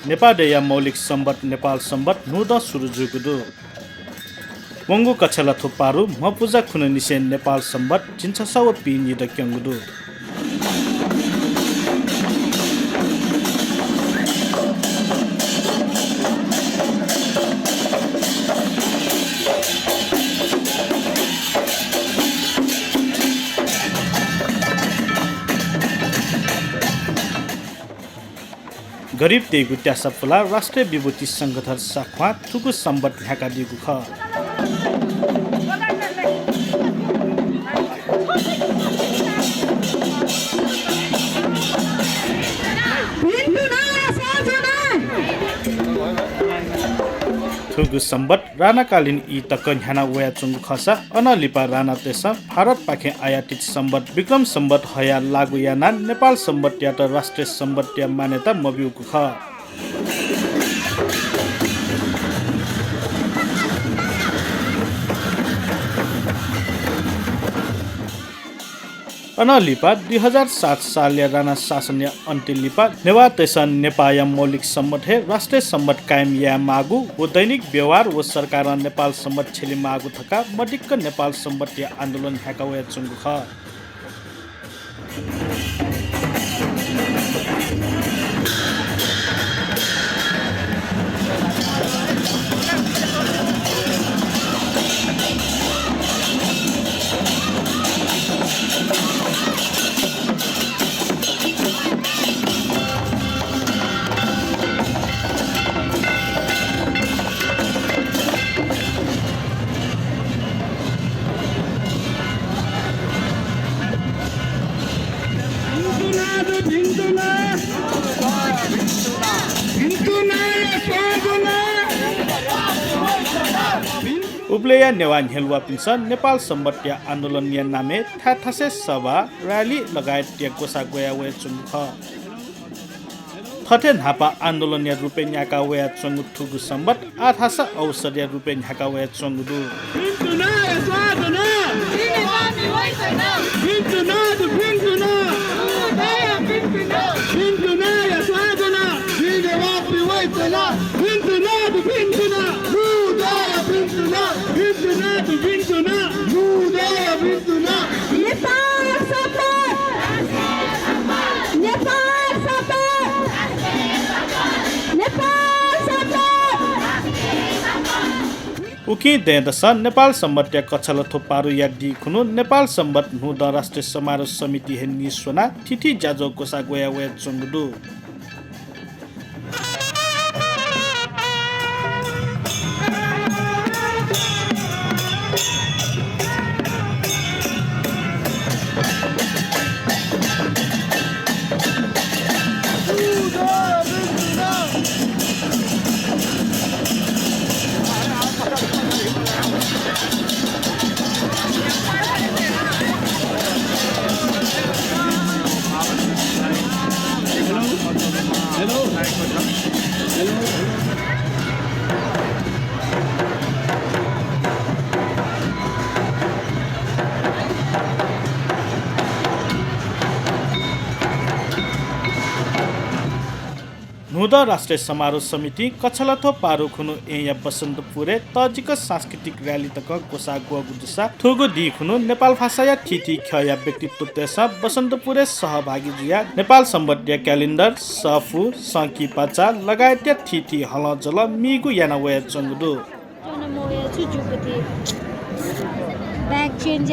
नेपाडेया मौलिक सम्बत नेपाल सम्बत नुद सुरुजुगुदु वंगु कछला थुपारु मपुजा खुन निसेन नेपाल सम्बत जिन्छसाव पिनि द क्यंगुदु गरीब देगु त्यासपला राष्ट्रिय विभूति संगठन साखवा थुगु सम्बत ढाका दिगु ख थुगु सम्बत राणाकालीन इ तकन ह्याना वया चुंगु खसा अनलिपा राणा तेस भारत पाखे आयातित सम्बत विक्रम सम्बत हया लागु याना नेपाल सम्बत या त राष्ट्रिय सम्बत या मान्यता मबिउकु ख अनलिपा 2007 साल या राणा शासन या अन्तिलिपा नेवा तेसन नेपायम मौलिक सम्बत है राष्ट्रिय सम्बत कायम या मागु वो दैनिक व्यवहार वो सरकार नेपाल सम्बत छेली मागु थका मडिक्क नेपाल सम्बत या आन्दोलन ह्याका वया चुंगु ख उब्लेया नेवान हेलवा पिन्छ नेपाल सम्बत या आन्दोलन या नामे थाथासे सभा र्याली लगायत या गोसा गोया वे चुंगु ख थथे नापा आन्दोलन या रुपे न्याका वया चंगु थुगु सम्बत आथासा औषध या रुपे न्याका वया चंगु दु उकी देदस नेपाल सम्बत या कछल थोपारु या दि खुनु नेपाल सम्बत नु द राष्ट्रिय समारोह समिति हे निस्वना थिथि जाजो गोसा गोया वे चंगुदु नुद राष्ट्रिय समारोह समिति कछलथो पारु खुनु एया बसन्तपुरे तजिक सांस्कृतिक र्याली तक गोसा गुजुसा थोगो दि खुनु नेपाल भाषा या थिथि खया व्यक्तित्व तेस बसन्तपुरे सहभागी जुया नेपाल सम्बत या क्यालेन्डर सफु संकी पाचा लगायत थिथि हल जल मिगु याना वया चंगुदु बैग चेंज